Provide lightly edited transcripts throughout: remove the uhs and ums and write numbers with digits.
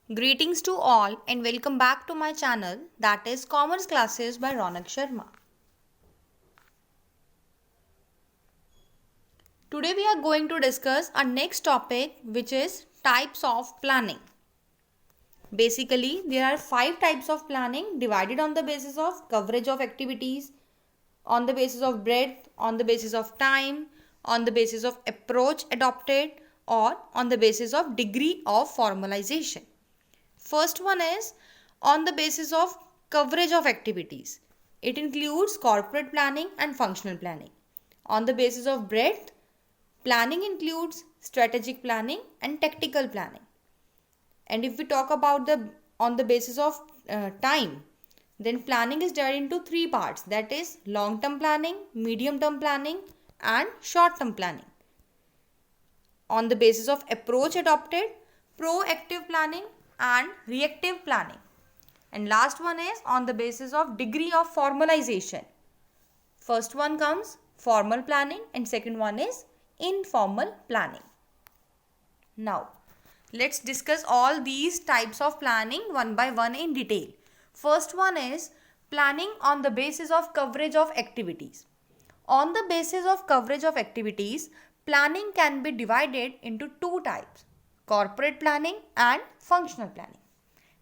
Greetings to all and welcome back to my channel, that is Commerce Classes by Ronak Sharma. Today we are going to discuss our next topic, which is types of planning. Basically, there are 5 types of planning divided on the basis of coverage of activities, on the basis of breadth, on the basis of time, on the basis of approach adopted, or on the basis of degree of formalization. First one is on the basis of coverage of activities. It includes corporate planning and functional planning. On the basis of breadth, planning includes strategic planning and tactical planning. And if we talk about on the basis of time, then planning is divided into 3 parts, that is long term planning, medium term planning and short term planning. On the basis of approach adopted, proactive planning and reactive planning. And last one is on the basis of degree of formalization. First one comes formal planning and second one is informal planning. Now, let's discuss all these types of planning one by one in detail. First one is planning on the basis of coverage of activities. On the basis of coverage of activities, planning can be divided into 2 types, corporate planning and functional planning.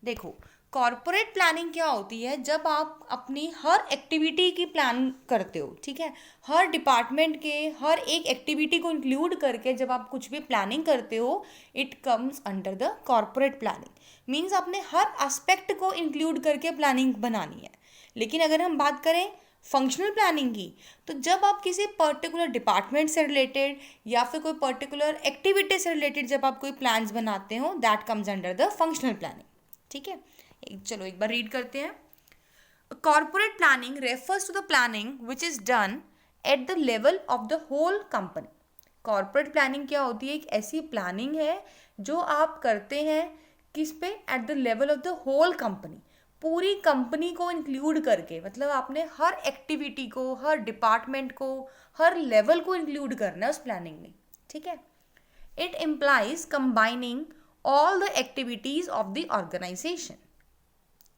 देखो, corporate planning क्या होती है, जब आप अपनी हर activity की plan करते हो, ठीक है, हर डिपार्टमेंट के हर एक एक्टिविटी को इंक्लूड करके जब आप कुछ भी प्लानिंग करते हो, it comes under the corporate planning. Means आपने हर एस्पेक्ट को इंक्लूड करके प्लानिंग बनानी है. लेकिन अगर हम बात करें फंक्शनल प्लानिंग की, तो जब आप किसी पर्टिकुलर डिपार्टमेंट से रिलेटेड या फिर कोई पर्टिकुलर एक्टिविटी से रिलेटेड जब आप कोई प्लान्स बनाते हो, that comes under the functional planning. ठीक है, चलो एक बार रीड करते हैं. Corporate planning refers to the planning which is done at the level of the whole company. Corporate planning क्या होती है, एक ऐसी प्लानिंग है जो आप करते हैं किस पे, at the level of the whole company, पूरी कंपनी को इंक्लूड करके. मतलब आपने हर एक्टिविटी को, हर डिपार्टमेंट को, हर लेवल को इंक्लूड करना है उस प्लानिंग में. ठीक है. It implies combining all the activities of the organization.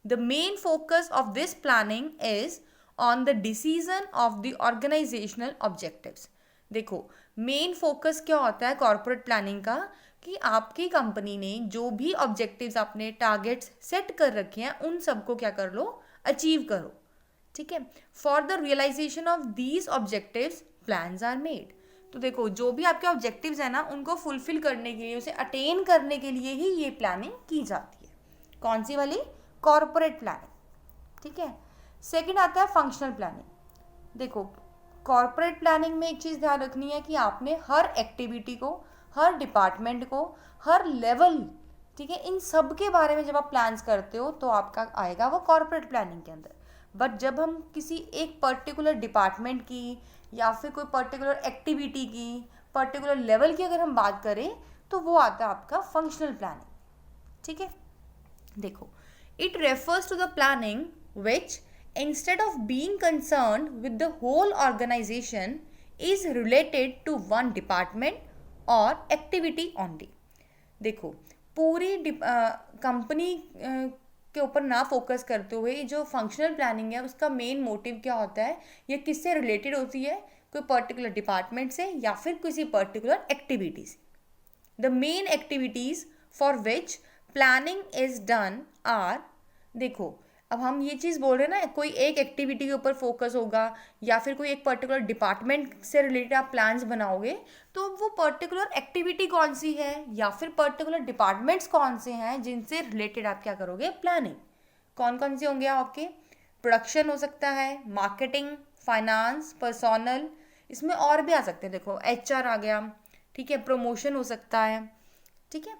The main focus of this planning is on the decision of the organizational objectives. देखो, मेन फोकस क्या होता है कॉर्पोरेट प्लानिंग का, कि आपकी कंपनी ने जो भी ऑब्जेक्टिव्स आपने टारगेट्स सेट कर रखे हैं उन सबको क्या कर लो, अचीव करो. ठीक है. For the realization of these objectives plans are made. तो देखो, जो भी आपके ऑब्जेक्टिव्स हैं ना, उनको फुलफिल करने के लिए, उसे अटेन करने के लिए ही ये प्लानिंग की जाती है. कौन सी वाली, कॉर्पोरेट प्लानिंग. ठीक है. सेकेंड आता है फंक्शनल प्लानिंग. देखो, कॉर्पोरेट प्लानिंग में एक चीज़ ध्यान रखनी है कि आपने हर एक्टिविटी को, हर डिपार्टमेंट को, हर लेवल, ठीक है, इन सब के बारे में जब आप प्लान्स करते हो तो आपका आएगा वो कॉर्पोरेट प्लानिंग के अंदर. बट जब हम किसी एक पर्टिकुलर डिपार्टमेंट की या फिर कोई पर्टिकुलर एक्टिविटी की, पर्टिकुलर लेवल की अगर हम बात करें, तो वो आता है आपका फंक्शनल प्लानिंग. ठीक है. देखो, it refers to the planning which instead of being concerned with the whole organization is related to one department or activity only. देखो, पूरी कंपनी के ऊपर ना फोकस करते हुए जो फंक्शनल प्लानिंग है उसका मेन मोटिव क्या होता है, ये किससे रिलेटेड होती है, कोई पर्टिकुलर डिपार्टमेंट से या फिर किसी पर्टिकुलर एक्टिविटी से. The main activities for which planning is done are. देखो, अब हम ये चीज़ बोल रहे हैं ना, कोई एक एक्टिविटी के ऊपर फोकस होगा या फिर कोई एक पर्टिकुलर डिपार्टमेंट से रिलेटेड आप प्लान्स बनाओगे, तो वो पर्टिकुलर एक्टिविटी कौन सी है या फिर पर्टिकुलर डिपार्टमेंट्स कौन से हैं जिनसे रिलेटेड आप क्या करोगे, प्लानिंग. कौन कौन से होंगे आपके, प्रोडक्शन हो सकता है, मार्केटिंग, फाइनेंस, पर्सोनल, इसमें और भी आ सकते हैं. देखो, HR आ गया. ठीक है. प्रमोशन हो सकता है. ठीक है.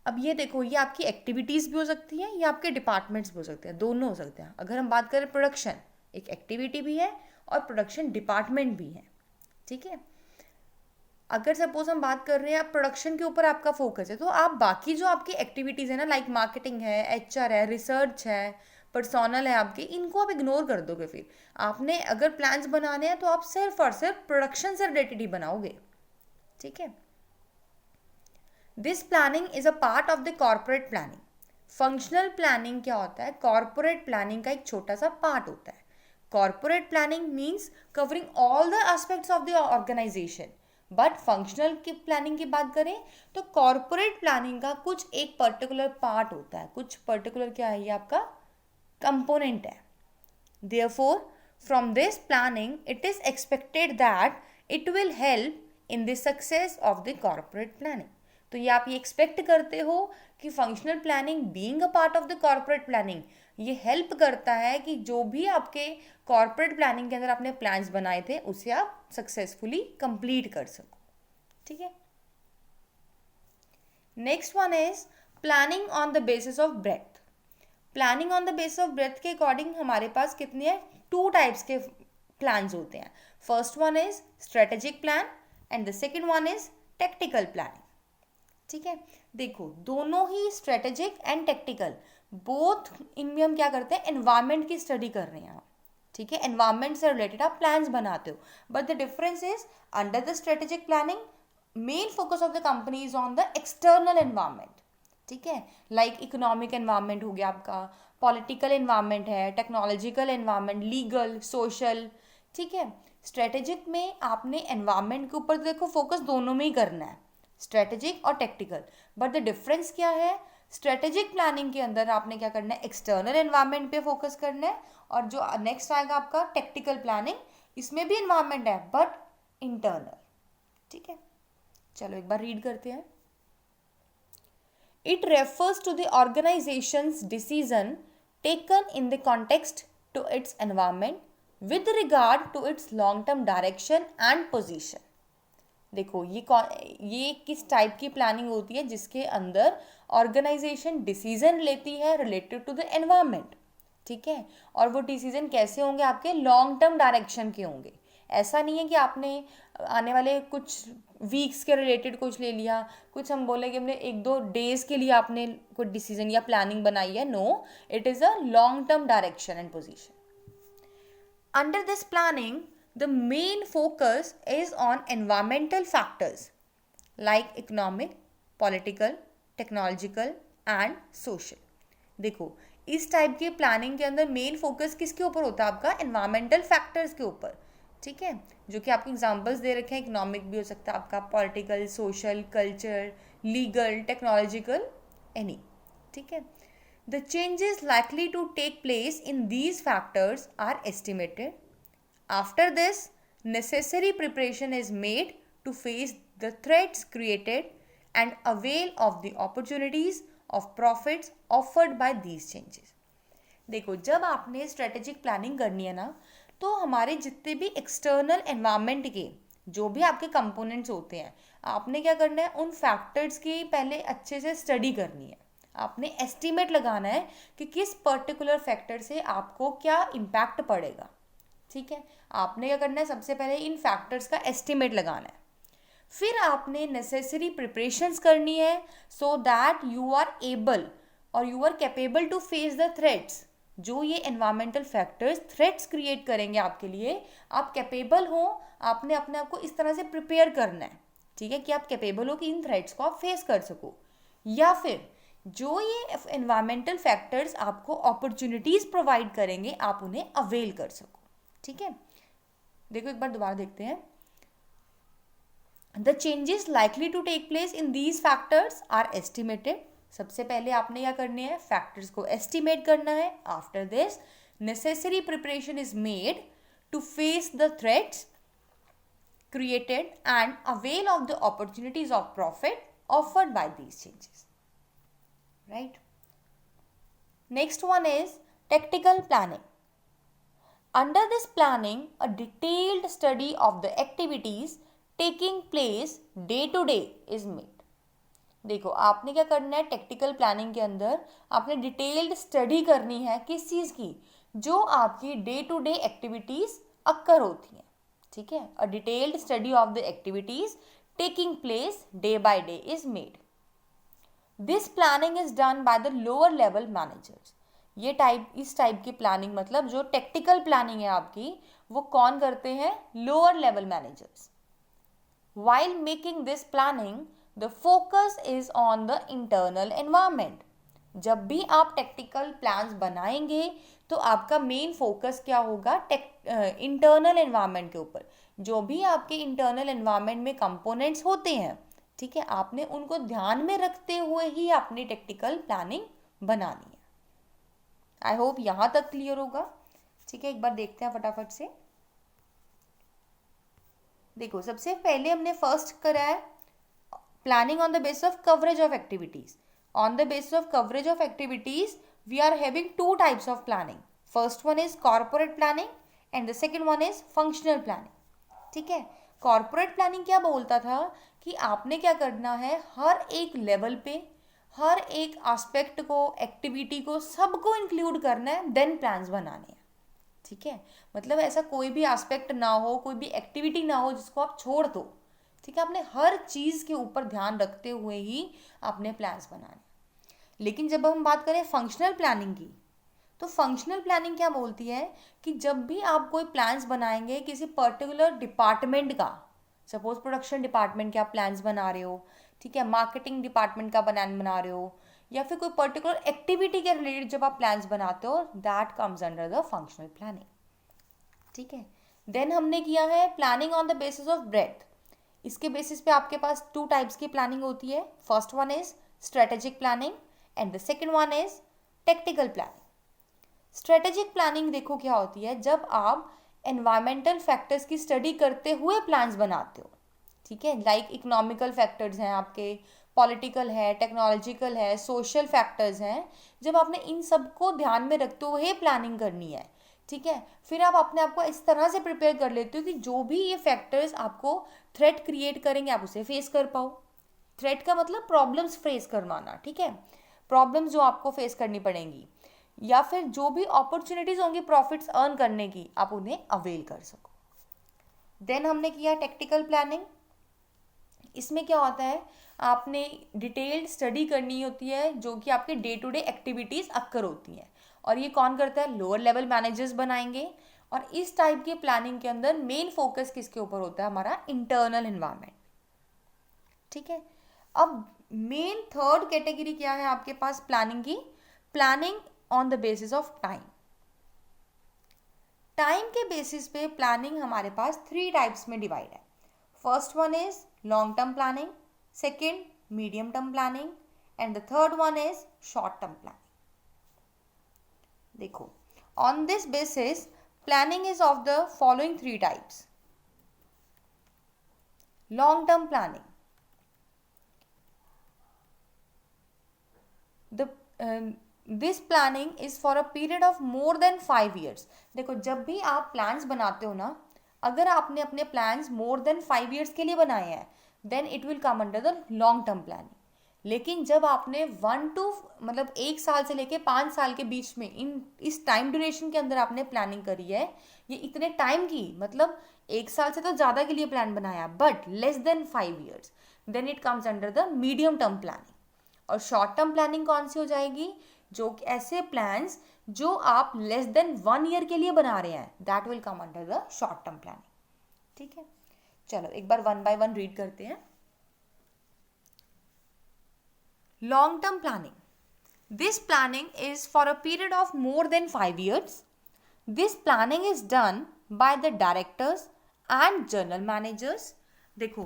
अब ये देखो, ये आपकी एक्टिविटीज़ भी हो सकती हैं, ये आपके डिपार्टमेंट्स भी हो सकते हैं, दोनों हो सकते हैं. अगर हम बात करें प्रोडक्शन, एक एक्टिविटी भी है और प्रोडक्शन डिपार्टमेंट भी है. ठीक है. अगर सपोज हम बात कर रहे हैं, प्रोडक्शन के ऊपर आपका फोकस है, तो आप बाकी जो आपकी एक्टिविटीज़ है ना, लाइक मार्केटिंग है, HR है, रिसर्च है, पर्सोनल है आपके, इनको आप इग्नोर कर दोगे. फिर आपने अगर प्लान्स बनाने हैं तो आप सिर्फ और सिर्फ प्रोडक्शन से रिलेटेड ही बनाओगे. ठीक है. This planning is a part of the corporate planning. Functional planning क्या होता है? कॉर्पोरेट प्लानिंग का एक छोटा सा पार्ट होता है. Corporate planning means covering all the aspects of the organization. But functional की प्लानिंग की बात करें तो कॉर्पोरेट प्लानिंग का कुछ एक पर्टिकुलर पार्ट होता है, कुछ पर्टिकुलर क्या है, ये आपका कंपोनेंट है. Therefore, from this planning, it is expected that it will help in the success of the corporate planning. तो ये आप ये एक्सपेक्ट करते हो कि functional planning being a part of the corporate planning ये हेल्प करता है कि जो भी आपके कॉर्पोरेट प्लानिंग के अंदर आपने प्लान्स बनाए थे उसे आप सक्सेसफुली कंप्लीट कर सको. ठीक है. Next one is planning on the basis of breadth. Planning on the basis of breadth के अकॉर्डिंग हमारे पास कितने हैं? 2 टाइप्स के प्लान्स होते हैं. First one is strategic plan and the second one is tactical planning. ठीक है. देखो दोनों ही स्ट्रेटेजिक एंड टेक्टिकल बोथ इनमें हम क्या करते हैं? एनवायरमेंट की स्टडी कर रहे हैं. ठीक है. एनवायरमेंट से रिलेटेड आप प्लान्स बनाते हो. But the difference is under the strategic planning main focus of the company is on the external environment. ठीक है. लाइक इकोनॉमिक एनवायरमेंट हो गया आपका, पॉलिटिकल एनवायरमेंट है, टेक्नोलॉजिकल एनवायरमेंट, लीगल, सोशल. ठीक है. स्ट्रेटेजिक में आपने एनवायरमेंट के ऊपर देखो फोकस दोनों में ही करना है, स्ट्रेटेजिक और टेक्टिकल. बट द डिफरेंस क्या है? स्ट्रेटेजिक प्लानिंग के अंदर आपने क्या करना है? एक्सटर्नल एनवायरमेंट पे फोकस करना है. और जो नेक्स्ट आएगा आपका टेक्टिकल प्लानिंग, इसमें भी एनवायरमेंट है बट इंटरनल. ठीक है. चलो एक बार रीड करते हैं. It refers to the organization's decision taken in the context to its environment with regard to its long-term direction and position. देखो ये किस टाइप की प्लानिंग होती है जिसके अंदर ऑर्गेनाइजेशन डिसीजन लेती है रिलेटेड टू द एनवायरनमेंट. ठीक है. और वो डिसीजन कैसे होंगे? आपके लॉन्ग टर्म डायरेक्शन के होंगे. ऐसा नहीं है कि आपने आने वाले कुछ वीक्स के रिलेटेड कुछ ले लिया, कुछ हम बोले कि हमने 1-2 डेज के लिए आपने कोई डिसीजन या प्लानिंग बनाई है. No, it is a long term direction and position. Under this planning the main focus is on environmental factors like economic, political, technological and social. देखो इस टाइप के प्लानिंग के अंदर मेन फोकस किसके ऊपर होता है? आपका एनवायरमेंटल फैक्टर्स के ऊपर. ठीक है. जो कि आपके एग्जांपल्स दे रखे हैं, इकोनॉमिक भी हो सकता है आपका, political, social, culture, legal, technological, any. ठीक है. The changes likely to take place in these factors are estimated. After this necessary preparation is made to face the threats created and avail of the opportunities of profits offered by these changes. देखो जब आपने strategic planning करनी है ना, तो हमारे जितने भी एक्सटर्नल एनवायरनमेंट के जो भी आपके कंपोनेंट्स होते हैं, आपने क्या करना है? उन फैक्टर्स की पहले अच्छे से स्टडी करनी है. आपने एस्टिमेट लगाना है कि किस पर्टिकुलर फैक्टर से आपको क्या इम्पैक्ट पड़ेगा. ठीक है. आपने क्या करना है? सबसे पहले इन फैक्टर्स का एस्टिमेट लगाना है. फिर आपने नेसेसरी प्रिपरेशंस करनी है so that you are able और you are capable to face the threats. जो ये एनवायरमेंटल फैक्टर्स थ्रेट्स क्रिएट करेंगे आपके लिए, आप कैपेबल हो. आपने अपने आप को इस तरह से प्रिपेयर करना है. ठीक है. कि आप कैपेबल हो कि इन थ्रेट्स को आप फेस कर सको. या फिर जो ये एनवायरमेंटल फैक्टर्स आपको अपॉर्चुनिटीज प्रोवाइड करेंगे, आप उन्हें अवेल कर सको. ठीक है. देखो एक बार दोबारा देखते हैं. The changes likely to take place in these factors are estimated. सबसे पहले आपने क्या करनी है? फैक्टर्स को एस्टिमेट करना है. After this necessary preparation is made to face the threats created and avail of the opportunities of profit offered by these changes. Right? Next one is tactical planning. Under this planning, a detailed study of the activities taking place day to day is made. देखो आपने क्या करना है? Tactical planning के अंदर आपने detailed study करनी है किस चीज़ की? जो आपकी day to day activities occur होती हैं. ठीक है. A detailed study of the activities taking place day by day is made. This planning is done by the lower level managers. ये इस टाइप की प्लानिंग मतलब जो टेक्टिकल प्लानिंग है आपकी, वो कौन करते हैं? Lower level managers. While making this planning, the focus is on the internal environment. जब भी आप टेक्टिकल प्लान्स बनाएंगे तो आपका मेन फोकस क्या होगा, इंटरनल एनवायरनमेंट के ऊपर। जो भी आपके इंटरनल एनवायरनमेंट में कंपोनेंट्स होते हैं, ठीक है, आपने उनको ध्यान में रखते हुए ही अपनी टेक्टिकल प्लानिंग बनानी है। आई होप यहाँ तक क्लियर होगा। ठीक है, एक बार देखते हैं फटाफट से। देखो, सबसे पहले हमने फर्स्ट करा है planning on the basis of coverage of activities. On the basis of coverage of activities we are having two types of planning. First one is corporate planning and the second one is functional planning. ठीक है, corporate planning क्या बोलता था कि आपने क्या करना है, हर एक लेवल पे हर एक एस्पेक्ट को, एक्टिविटी को, सबको इंक्लूड करना है, देन प्लान्स बनाने हैं। ठीक है, मतलब ऐसा कोई भी एस्पेक्ट ना हो, कोई भी एक्टिविटी ना हो जिसको आप छोड़ दो। ठीक है, आपने हर चीज़ के ऊपर ध्यान रखते हुए ही आपने प्लान्स बनाने। लेकिन जब हम बात करें फंक्शनल प्लानिंग की, तो फंक्शनल प्लानिंग क्या बोलती है कि जब भी आप कोई प्लान्स बनाएंगे किसी पर्टिकुलर डिपार्टमेंट का, सपोज प्रोडक्शन डिपार्टमेंट के आप प्लान्स बना रहे हो, ठीक है, मार्केटिंग डिपार्टमेंट का प्लान बना रहे हो, या फिर कोई पर्टिकुलर एक्टिविटी के रिलेटेड जब आप प्लान्स बनाते हो, that comes under the functional planning. ठीक है, देन हमने किया है planning on the basis of breadth. इसके बेसिस पे आपके पास टू टाइप्स की प्लानिंग होती है। First one is strategic planning and the second one is tactical planning. Strategic planning देखो क्या होती है, जब आप एनवायरमेंटल फैक्टर्स की स्टडी करते हुए प्लान्स बनाते हो। ठीक है, लाइक इकोनॉमिकल फैक्टर्स हैं आपके, पॉलिटिकल है, टेक्नोलॉजिकल है, सोशल फैक्टर्स हैं। जब आपने इन सबको ध्यान में रखते हुए प्लानिंग करनी है, ठीक है, फिर आप अपने आप को इस तरह से प्रिपेयर कर लेते हो कि जो भी ये फैक्टर्स आपको थ्रेट क्रिएट करेंगे आप उसे फेस कर पाओ। थ्रेट का मतलब प्रॉब्लम्स फेस करवाना। ठीक है, प्रॉब्लम्स जो आपको फेस करनी पड़ेंगी, या फिर जो भी अपॉर्चुनिटीज होंगी प्रॉफिट्स अर्न करने की, आप उन्हें अवेल कर सको। देन हमने किया टेक्टिकल प्लानिंग। इसमें क्या होता है, आपने डिटेल्ड स्टडी करनी होती है जो कि आपके day to day activities occur होती हैं, और ये कौन करता है, लोअर लेवल मैनेजर्स बनाएंगे। और इस टाइप की प्लानिंग के अंदर मेन फोकस किसके ऊपर होता है, हमारा इंटरनल एनवायरनमेंट। ठीक है, अब मेन थर्ड कैटेगरी क्या है आपके पास प्लानिंग की, planning on the basis of time. Time के बेसिस पे प्लानिंग हमारे पास थ्री टाइप्स में डिवाइड है। First one is long term planning, second medium term planning and the third one is short term planning. देखो, on this basis planning is of the following three types. Long term planning, this planning is for a period of more than 5 years। देखो, जब भी आप plans बनाते हो ना, अगर आपने अपने प्लान्स मोर देन 5 years के लिए बनाए हैं, then it will come under the long term planning. लेकिन जब आपने 1 साल से लेके 5 साल के बीच में इस टाइम ड्यूरेशन के अंदर आपने प्लानिंग करी है, ये इतने टाइम की, मतलब 1 साल से तो ज़्यादा के लिए प्लान बनाया, but less than 5 years, then it comes under the medium term planning. और शॉर्ट टर्म प्लानिंग कौन सी हो जाएगी, जो ऐसे प्लान्स जो आप लेस देन 1 year के लिए बना रहे हैं, that will come under the short term planning. ठीक है, चलो एक बार 1 by 1 रीड करते हैं। Long term planning, this planning is for a period of more than 5 years। This planning is done by the directors and general managers. देखो,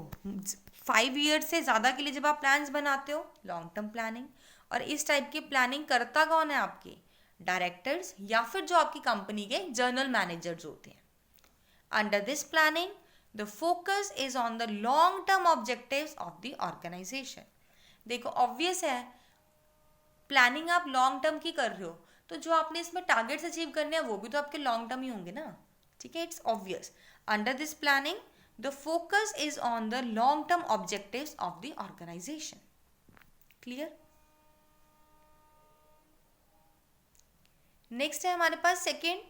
5 years से ज़्यादा के लिए जब आप प्लान्स बनाते हो, लॉन्ग टर्म प्लानिंग। और इस टाइप की प्लानिंग करता कौन है, आपके डायरेक्टर्स या फिर जो आपकी कंपनी के जनरल मैनेजर्स होते हैं। Under this planning the focus is on the long term objectives of the organization. देखो, ऑब्वियस है, प्लानिंग आप लॉन्ग टर्म की कर रहे हो, तो जो आपने इसमें टारगेट्स अचीव करने हैं वो भी तो आपके लॉन्ग टर्म ही होंगे ना। ठीक है, it's obvious. Under this planning the focus is on the long term objectives of the organization. Clear? Next है हमारे पास सेकेंड,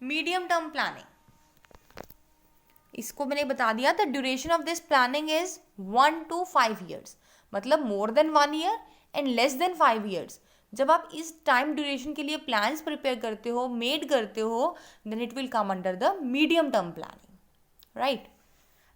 मीडियम टर्म प्लानिंग। इसको मैंने बता दिया, the duration of this planning is 1 to 5 years, मतलब more than 1 year and less than 5 years। जब आप इस टाइम ड्यूरेशन के लिए प्लान्स प्रिपेयर करते हो, मेड करते हो, then it will come under the medium term planning, right.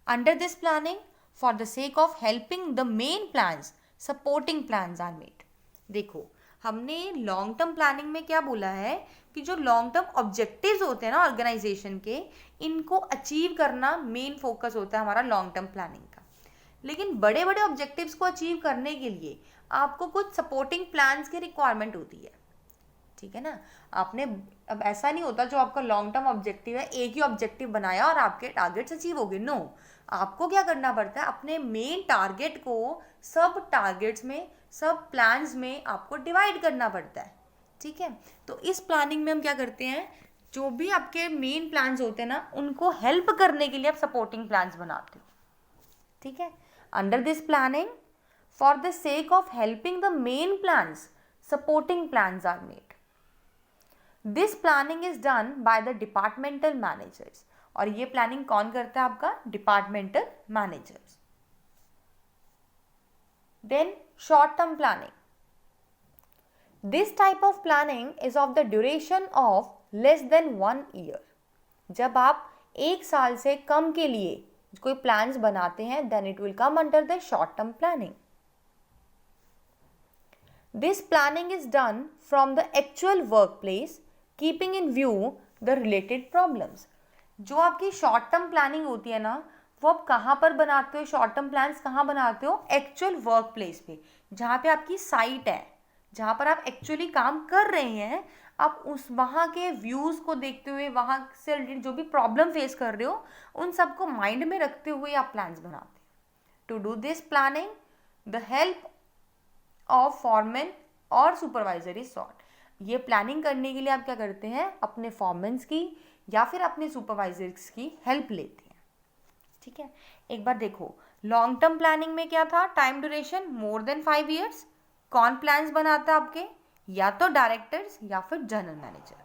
Under this planning for the sake of helping the main plans, supporting plans are made. देखो हमने लॉन्ग टर्म प्लानिंग में क्या बोला है कि जो लॉन्ग टर्म ऑब्जेक्टिव्स होते हैं ना ऑर्गेनाइजेशन के, इनको अचीव करना मेन फोकस होता है हमारा लॉन्ग टर्म प्लानिंग का. लेकिन बड़े बड़े ऑब्जेक्टिव्स को अचीव करने के लिए आपको कुछ सपोर्टिंग प्लान्स की रिक्वायरमेंट होती है. ठीक है ना. आपने अब ऐसा नहीं होता जो आपका लॉन्ग टर्म ऑब्जेक्टिव है एक ही ऑब्जेक्टिव बनाया और आपके टारगेट्स अचीव हो गए. नो, आपको क्या करना पड़ता है, अपने मेन टारगेट को सब टारगेट्स में, सब प्लान्स में आपको डिवाइड करना पड़ता है. ठीक है. तो इस प्लानिंग में हम क्या करते हैं, जो भी आपके मेन प्लान्स होते हैं ना, उनको हेल्प करने के लिए आप सपोर्टिंग प्लान्स बनाते हो. ठीक है. Under this planning, for the sake of helping the main plans, supporting plans are made. This planning is done by the departmental managers. और ये प्लानिंग कौन करता है, आपका departmental managers. Then short term planning. This type of planning is of the duration of less than 1 year. जब आप 1 साल से कम के लिए कोई प्लान्स बनाते हैं, then it will come under the short term planning. This planning is done from the actual workplace, keeping in view the related problems. जो आपकी शॉर्ट टर्म प्लानिंग होती है ना, वो आप कहाँ पर बनाते हो, शॉर्ट टर्म प्लान्स कहाँ बनाते हो, एक्चुअल वर्क प्लेस पे, जहाँ पे आपकी साइट है, जहाँ पर आप एक्चुअली काम कर रहे हैं. आप उस वहाँ के व्यूज़ को देखते हुए, वहाँ से रिलेटेड जो भी प्रॉब्लम फेस कर रहे हो, उन सबको माइंड में रखते हुए आप प्लान्स बनाते हो. To do this planning, the help of foreman और सुपरवाइजर इज सॉट. ये प्लानिंग करने के लिए आप क्या करते हैं, अपने फॉरमैन्स की या फिर अपने सुपरवाइजर्स की हेल्प लेते हैं. ठीक है. एक बार देखो, लॉन्ग टर्म प्लानिंग में क्या था, टाइम ड्यूरेशन मोर देन 5 ईयर्स. कौन प्लान्स बनाता है आपके, या तो डायरेक्टर्स या फिर जनरल मैनेजर.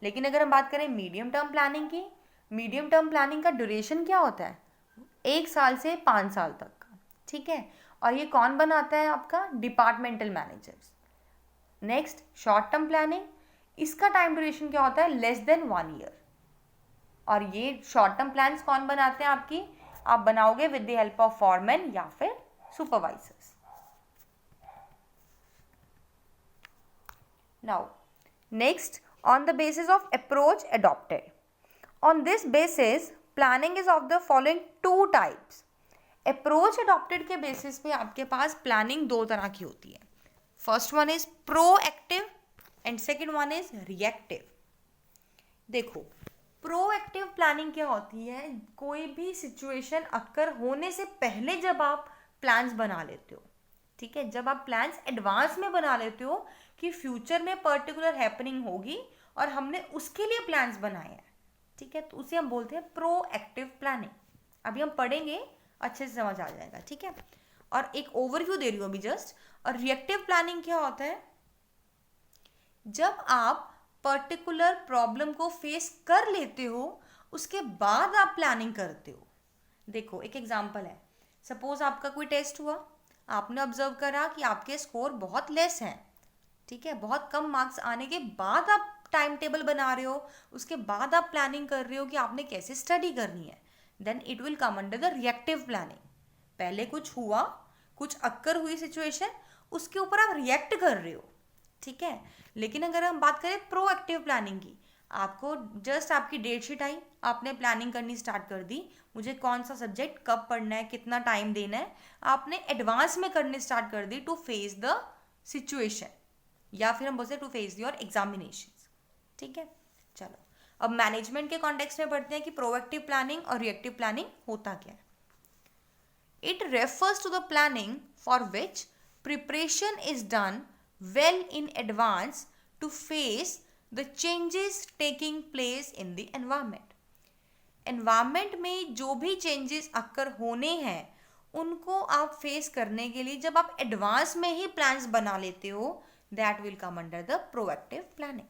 लेकिन अगर हम बात करें मीडियम टर्म प्लानिंग की, मीडियम टर्म प्लानिंग का ड्यूरेशन क्या होता है, 1 साल से 5 साल तक का. ठीक है. और ये कौन बनाता है, आपका departmental managers. Next short term planning, इसका टाइम ड्यूरेशन क्या होता है, लेस देन 1 ईयर. और ये शॉर्ट टर्म प्लान्स कौन बनाते हैं, आपकी आप बनाओगे with the help of foreman या फिर supervisors. Now next, on the basis of approach adopted. On this basis planning is of the following 2 types. Approach adopted के बेसिस पे आपके पास प्लानिंग 2 तरह की होती है. First one is proactive and second one is reactive. देखो, proactive planning क्या होती है, कोई भी सिचुएशन अक्कर होने से पहले जब आप प्लान्स बना लेते हो. ठीक है. जब आप प्लान्स एडवांस में बना लेते हो कि फ्यूचर में पर्टिकुलर हैपनिंग होगी और हमने उसके लिए प्लान्स बनाए हैं. ठीक है. तो उसे हम बोलते हैं प्रोएक्टिव प्लानिंग. अभी हम पढ़ेंगे, अच्छे से समझ आ जाएगा. ठीक है. और एक ओवरव्यू दे रही हूँ अभी जस्ट. और रिएक्टिव प्लानिंग क्या होता है, जब आप पर्टिकुलर प्रॉब्लम को फेस कर लेते हो उसके बाद आप प्लानिंग करते हो. देखो एक एग्जांपल है, सपोज आपका कोई टेस्ट हुआ, आपने ऑब्जर्व करा कि आपके स्कोर बहुत लेस हैं. ठीक है. बहुत कम मार्क्स आने के बाद आप टाइम टेबल बना रहे हो, उसके बाद आप प्लानिंग कर रहे हो कि आपने कैसे स्टडी करनी है, then it will come under the reactive planning. पहले कुछ हुआ, कुछ अक्कर हुई सिचुएशन, उसके ऊपर आप रिएक्ट कर रहे हो. ठीक है. लेकिन अगर हम बात करें प्रोएक्टिव प्लानिंग की, आपको जस्ट आपकी डेट शीट आई, आपने प्लानिंग करनी स्टार्ट कर दी, मुझे कौन सा सब्जेक्ट कब पढ़ना है, कितना टाइम देना है, आपने एडवांस में करनी स्टार्ट कर दी टू फेस द सिचुएशन, या फिर हम बोलते हैं टू फेस योर एग्जामिनेशन. ठीक है. चलो अब मैनेजमेंट के कॉन्टेक्स्ट में पढ़ते हैं कि प्रोएक्टिव प्लानिंग और रिएक्टिव प्लानिंग होता क्या है. It refers to the planning for which preparation is done well in advance to face the changes taking place in the environment. Environment में जो भी changes अक्कर होने हैं उनको आप फेस करने के लिए जब आप एडवांस में ही प्लान्स बना लेते हो, that will come under the proactive planning.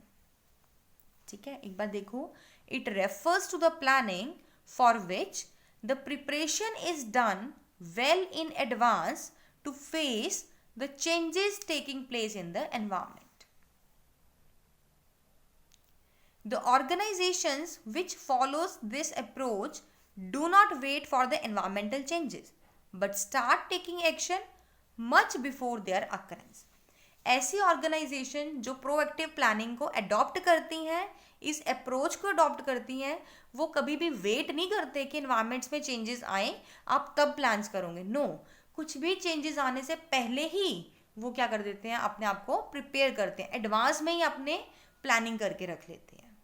ठीक है. एक बार देखो, it refers to the planning for which the preparation is done well in advance to face the changes taking place in the environment. The organizations which follows this approach do not wait for the environmental changes. but start taking action much before their occurrence. ऐसी organisation जो proactive planning को adopt करती हैं, इस approach को adopt करती हैं, वो कभी भी वेट नहीं करते कि इन्वायरमेंट्स में चेंजेस आए आप तब प्लान्स करोगे. नो, कुछ भी चेंजेस आने से पहले ही वो क्या कर देते हैं, अपने आप को प्रिपेयर करते हैं, एडवांस में ही अपने प्लानिंग करके रख लेते हैं.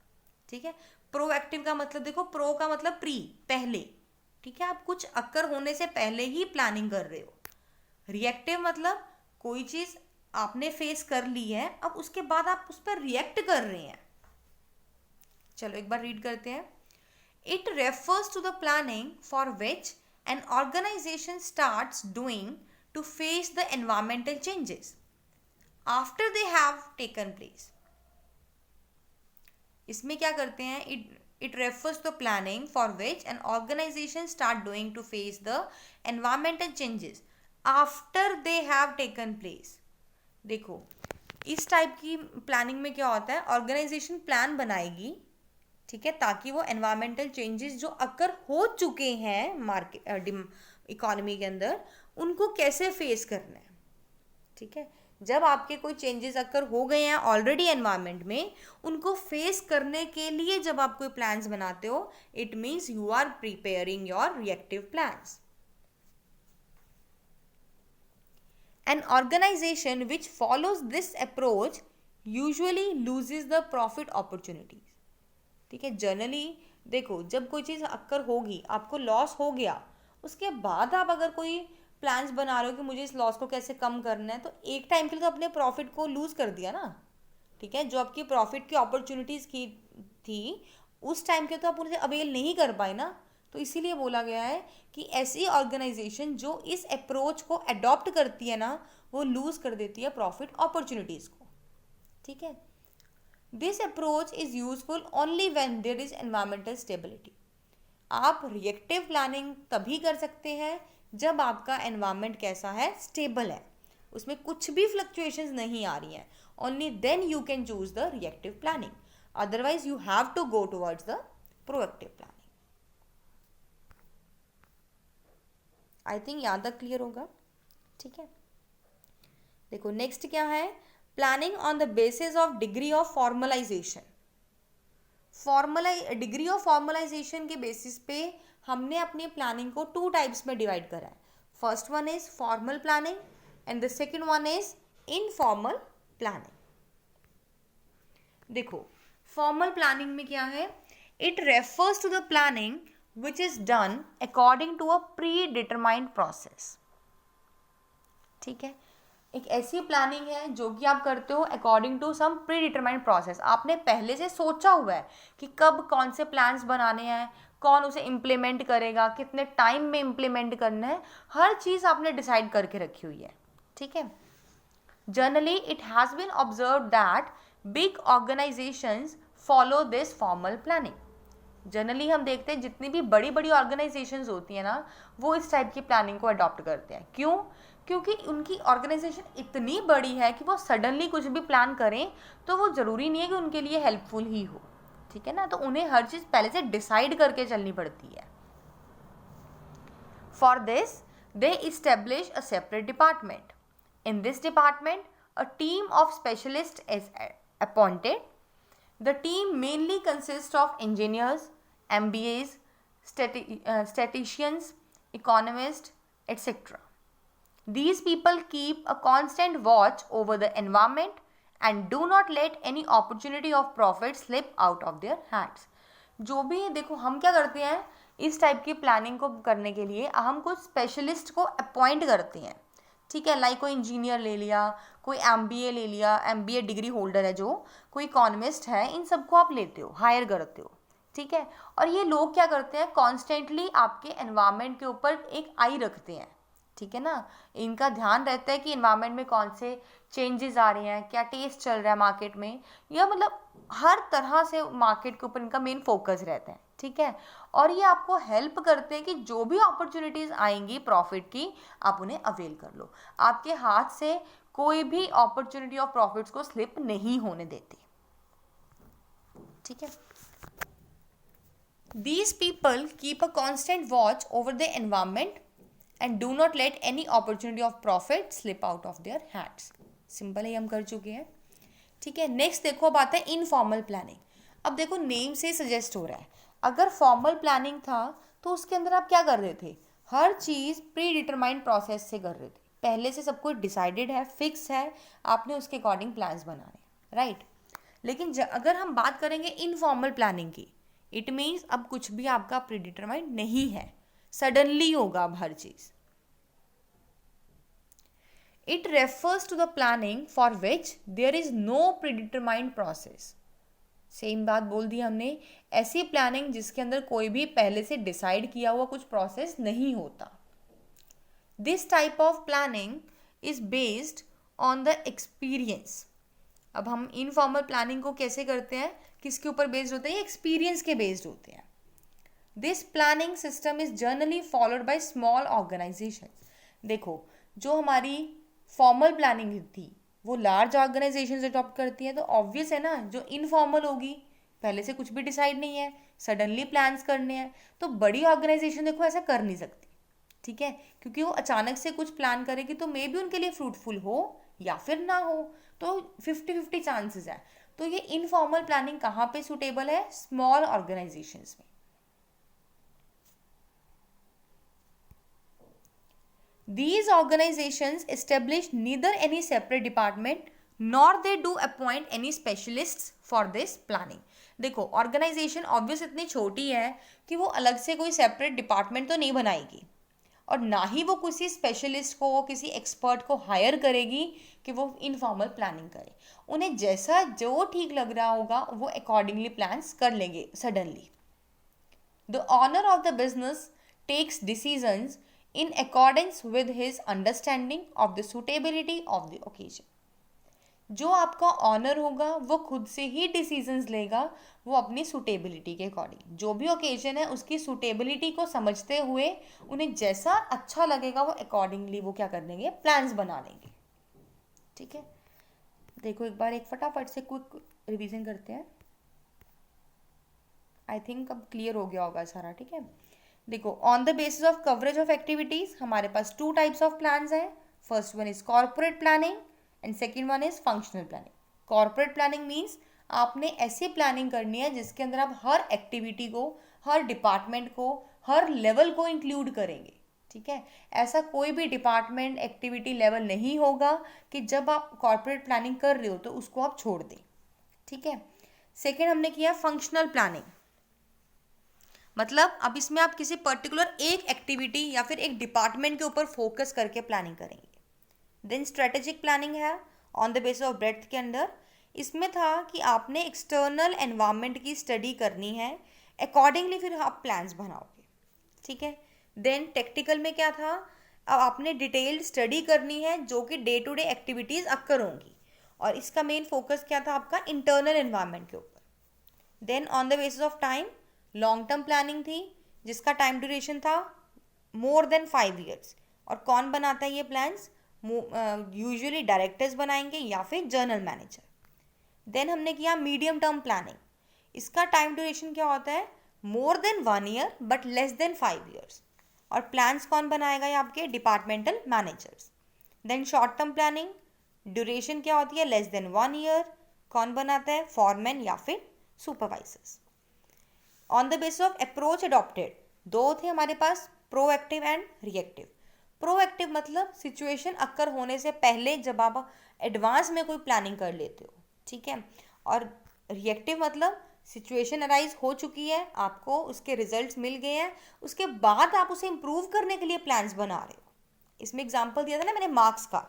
ठीक है. प्रोएक्टिव का मतलब देखो, प्रो का मतलब प्री, पहले. ठीक है, आप कुछ अक्कर होने से पहले ही प्लानिंग कर रहे हो. रिएक्टिव मतलब कोई चीज आपने फेस कर ली है, अब उसके बाद आप उस पर रिएक्ट कर रहे हैं. चलो एक बार रीड करते हैं. It refers to the planning for which an organization starts doing to face the environmental changes after they have taken place. इसमें क्या करते हैं, it refers to planning for which an organization start doing to face the environmental changes after they have taken place. देखो, इस type की planning में क्या होता है, ऑर्गेनाइजेशन प्लान बनाएगी, ठीक है, ताकि वो एनवायरमेंटल चेंजेस जो अकर हो चुके हैं मार्केट इकोनॉमी के अंदर, उनको कैसे फेस करना है. ठीक है. जब आपके कोई चेंजेस अकर हो गए हैं ऑलरेडी एनवायरनमेंट में, उनको फेस करने के लिए जब आप कोई प्लान्स बनाते हो, it means you are preparing your reactive plans. An organization which follows this approach usually loses the profit opportunities. ठीक है. जनरली देखो, जब कोई चीज़ अक्कर होगी, आपको लॉस हो गया, उसके बाद आप अगर कोई प्लान्स बना रहे हो कि मुझे इस लॉस को कैसे कम करना है, तो एक टाइम के लिए तो अपने प्रॉफिट को लूज़ कर दिया ना. ठीक है. जो आपकी प्रॉफिट की अपॉर्चुनिटीज़ की थी, उस टाइम के तो आप उन्हें अवेल नहीं कर पाए ना. तो इसीलिए बोला गया है कि ऐसी ऑर्गेनाइजेशन जो इस अप्रोच को अडॉप्ट करती है ना, वो लूज कर देती है प्रॉफिट अपॉर्चुनिटीज को. ठीक है. This approach is useful only when there is environmental stability. आप रिएक्टिव प्लानिंग तभी कर सकते हैं जब आपका एनवायरमेंट कैसा है, स्टेबल है, उसमें कुछ भी फ्लक्चुएशंस नहीं आ रही हैं. Only then you can choose the reactive planning. Otherwise you have to go towards the proactive planning. I think यहाँ तक क्लियर होगा. ठीक है. देखो नेक्स्ट क्या है, planning on the basis of degree of formalisation. Degree of formalisation के basis पे हमने अपनी प्लानिंग को 2 टाइप्स में डिवाइड करा है. First one is formal planning and the second one is informal planning. देखो, फॉर्मल प्लानिंग में क्या है, it refers to the planning which is done according to a predetermined process. ठीक है. एक ऐसी प्लानिंग है जो कि आप करते हो according to some predetermined process. आपने पहले से सोचा हुआ है कि कब कौन से प्लान्स बनाने हैं, कौन उसे इम्प्लीमेंट करेगा, कितने टाइम में इम्प्लीमेंट करना है, हर चीज़ आपने डिसाइड करके रखी हुई है. ठीक है. Generally it has been observe that big organizations follow this formal planning. Generally हम देखते हैं जितनी भी बड़ी बड़ी ऑर्गेनाइजेशंस होती हैं ना, वो इस टाइप की प्लानिंग को अडॉप्ट करते हैं. क्यों? क्योंकि उनकी ऑर्गेनाइजेशन इतनी बड़ी है कि वो सडनली कुछ भी प्लान करें तो वो ज़रूरी नहीं है कि उनके लिए हेल्पफुल ही हो. ठीक है ना. तो उन्हें हर चीज़ पहले से डिसाइड करके चलनी पड़ती है. For this they establish a separate department. In this department a team of specialist is appointed. The team mainly consists of engineers, MBAs, statisticians, economists, etc. These people keep a constant watch over the environment and do not let any opportunity of profit slip out of their hands. जो भी देखो, हम क्या करते हैं, इस type की planning को करने के लिए हम कुछ स्पेशलिस्ट को अपॉइंट करते हैं. ठीक है. लाइक कोई इंजीनियर ले लिया, कोई MBA ले लिया, MBA डिग्री होल्डर है जो, कोई इकोनॉमिस्ट है, इन सबको आप लेते हो, हायर करते हो. ठीक है. और ये लोग क्या करते हैं, कॉन्स्टेंटली आपके एनवायरनमेंट के ऊपर एक आई रखते हैं. ठीक है ना. इनका ध्यान रहता है कि एनवायरनमेंट में कौन से चेंजेस आ रहे हैं, क्या टेस्ट चल रहा है मार्केट में, या मतलब हर तरह से मार्केट के ऊपर इनका मेन फोकस रहता है. ठीक है. और ये आपको हेल्प करते हैं कि जो भी अपॉर्चुनिटीज़ आएंगी प्रॉफिट की, आप उन्हें अवेल कर लो. आपके हाथ से कोई भी अपॉर्चुनिटी ऑफ प्रॉफिट्स को स्लिप नहीं होने देती. ठीक है. These people keep a constant watch over the environment and do not let any opportunity of profit slip out of their hands. Simple है, हम कर चुके हैं। ठीक है, नेक्स्ट देखो अब आता है इनफॉर्मल प्लानिंग। अब देखो नेम से सजेस्ट हो रहा है, अगर फॉर्मल प्लानिंग था तो उसके अंदर आप क्या कर रहे थे, हर चीज़ प्री डिटरमाइंड प्रोसेस से कर रहे थे, पहले से सब कुछ डिसाइडेड है, फिक्स है, आपने उसके अकॉर्डिंग प्लान्स बनाने, राइट। लेकिन अगर हम बात करेंगे इनफॉर्मल प्लानिंग की, इट मीन्स अब कुछ भी आपका प्री डिटरमाइंड नहीं है, सडनली होगा अब हर चीज़। It refers to the planning for which there is no predetermined process. Same बात बोल दी हमने, ऐसी प्लानिंग जिसके अंदर कोई भी पहले से डिसाइड किया हुआ कुछ प्रोसेस नहीं होता। This type of planning is based on the experience. अब हम इनफॉर्मल प्लानिंग को कैसे करते हैं, किसके ऊपर बेस्ड होते हैं, एक्सपीरियंस के बेस्ड होते हैं। This planning system is generally followed by small organization. देखो, जो हमारी फॉर्मल प्लानिंग थी वो लार्ज ऑर्गेनाइजेशन अडॉप्ट करती है, तो ऑब्वियस है ना, जो इनफॉर्मल होगी, पहले से कुछ भी डिसाइड नहीं है, सडनली प्लान्स करने हैं, तो बड़ी ऑर्गेनाइजेशन देखो ऐसा कर नहीं सकती। ठीक है, क्योंकि वो अचानक से कुछ प्लान करेगी तो मे बी उनके लिए फ्रूटफुल हो या फिर ना हो, तो 50-50 चांसेस है। तो ये इनफॉर्मल प्लानिंग कहाँ पे सुटेबल है, स्मॉल ऑर्गेनाइजेशंस में। These organizations establish neither any separate department nor they do appoint any specialists for this planning. देखो, ऑर्गेनाइजेशन ऑब्वियस इतनी छोटी है कि वो अलग से कोई सेपरेट डिपार्टमेंट तो नहीं बनाएगी, और ना ही वो किसी स्पेशलिस्ट को, किसी एक्सपर्ट को हायर करेगी कि वो इनफॉर्मल प्लानिंग करे। उन्हें जैसा जो ठीक लग रहा होगा वो अकॉर्डिंगली प्लान्स कर लेंगे suddenly. The owner of the business takes decisions in accordance with his understanding of the suitability of the occasion. जो आपका ऑनर होगा वो खुद से ही डिसीजंस लेगा, वो अपनी सुटेबिलिटी के अकॉर्डिंग, जो भी ओकेजन है उसकी सुटेबिलिटी को समझते हुए उन्हें जैसा अच्छा लगेगा वो अकॉर्डिंगली वो क्या कर लेंगे, प्लान्स बना लेंगे। ठीक है, देखो एक बार एक फटाफट से क्विक रिवीजन करते हैं। आई थिंक अब क्लियर हो गया होगा सारा। ठीक है, देखो, on the basis of coverage of activities हमारे पास 2 टाइप्स ऑफ प्लान्स हैं। First one is corporate planning and second one is functional planning. Corporate planning means आपने ऐसी प्लानिंग करनी है जिसके अंदर आप हर एक्टिविटी को, हर डिपार्टमेंट को, हर लेवल को इंक्लूड करेंगे। ठीक है, ऐसा कोई भी डिपार्टमेंट एक्टिविटी लेवल नहीं होगा कि जब आप कॉर्पोरेट प्लानिंग कर रहे हो तो उसको आप छोड़ दें। ठीक है, सेकेंड हमने किया फंक्शनल प्लानिंग, मतलब अब इसमें आप किसी पर्टिकुलर एक एक्टिविटी या फिर एक डिपार्टमेंट के ऊपर फोकस करके प्लानिंग करेंगे। देन स्ट्रेटेजिक प्लानिंग है on the basis of breadth के अंडर। इसमें था कि आपने एक्सटर्नल एनवायरनमेंट की स्टडी करनी है, अकॉर्डिंगली फिर आप प्लान्स बनाओगे। ठीक है, देन टेक्टिकल में क्या था, अब आपने डिटेल्ड स्टडी करनी है जो कि day to day activities occur होंगी, और इसका मेन फोकस क्या था आपका, इंटरनल एनवायरनमेंट के ऊपर। Then on the basis of time long term planning थी जिसका टाइम ड्यूरेशन था मोर देन 5 ईयर्स। और कौन बनाता है ये प्लान्स, यूजुअली डायरेक्टर्स बनाएंगे या फिर जर्नल मैनेजर। देन हमने किया मीडियम टर्म प्लानिंग, इसका टाइम ड्यूरेशन क्या होता है, more than 1 year but less than 5 years, और प्लान्स कौन बनाएगा, ये आपके departmental managers. Then short term planning, duration क्या होती है, लेस देन 1 ईयर, कौन बनाता है, फॉरमैन या फिर supervisors. On the basis of approach adopted, 2 थे हमारे पास, प्रोएक्टिव एंड रिएक्टिव। प्रोएक्टिव मतलब सिचुएशन अक्कर होने से पहले जब आप एडवांस में कोई प्लानिंग कर लेते हो। ठीक है, और रिएक्टिव मतलब सिचुएशन अराइज हो चुकी है, आपको उसके रिजल्ट्स मिल गए हैं, उसके बाद आप उसे इम्प्रूव करने के लिए प्लान्स बना रहे हो। इसमें एग्जाम्पल दिया था ना मैंने मार्क्स का,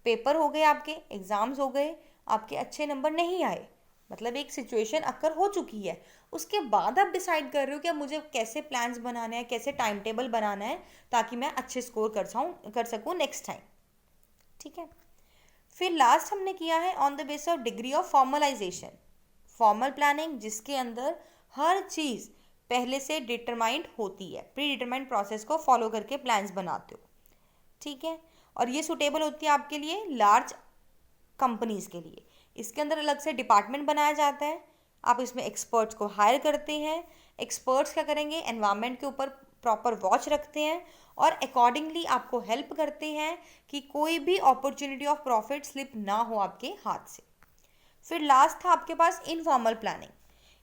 पेपर हो गए आपके, एग्जाम्स हो गए, आपके अच्छे नंबर नहीं आए, मतलब एक सिचुएशन अक्कर हो चुकी है, उसके बाद आप डिसाइड कर रहे हो कि अब मुझे कैसे प्लान्स बनाने हैं, कैसे टाइम टेबल बनाना है ताकि मैं अच्छे स्कोर कर सकूँ नेक्स्ट टाइम। ठीक है, फिर लास्ट हमने किया है on the basis of degree of formalisation, formal planning जिसके अंदर हर चीज़ पहले से डिटरमाइंड होती है, प्री डिटरमाइंड प्रोसेस को फॉलो करके प्लान्स बनाते हो। ठीक है, और ये सूटेबल होती है आपके लिए लार्ज कंपनीज़ के लिए। इसके अंदर अलग से डिपार्टमेंट बनाया जाता है, आप इसमें एक्सपर्ट्स को हायर करते हैं, एक्सपर्ट्स क्या करेंगे, एनवायरनमेंट के ऊपर प्रॉपर वॉच रखते हैं और अकॉर्डिंगली आपको हेल्प करते हैं कि कोई भी अपॉर्चुनिटी ऑफ प्रॉफिट स्लिप ना हो आपके हाथ से। फिर लास्ट था आपके पास इनफॉर्मल प्लानिंग।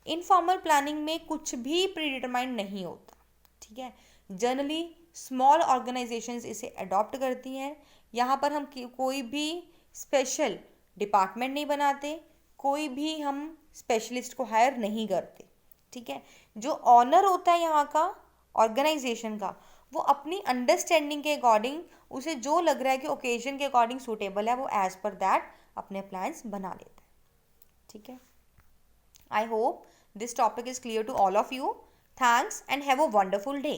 इनफॉर्मल प्लानिंग में कुछ भी प्रीडिटरमाइंड नहीं होता, ठीक है। जनरली स्मॉल ऑर्गेनाइजेशंस इसे अडॉप्ट करती हैं। यहाँ पर हम कोई भी स्पेशल डिपार्टमेंट नहीं बनाते, कोई भी हम स्पेशलिस्ट को हायर नहीं करते, ठीक है। जो ऑनर होता है यहाँ का ऑर्गेनाइजेशन का, वो अपनी अंडरस्टैंडिंग के अकॉर्डिंग उसे जो लग रहा है कि ओकेजन के अकॉर्डिंग सूटेबल है, वो एज पर दैट अपने प्लान्स बना लेता है, ठीक है। I hope this topic is clear to all of you. Thanks and have a wonderful day.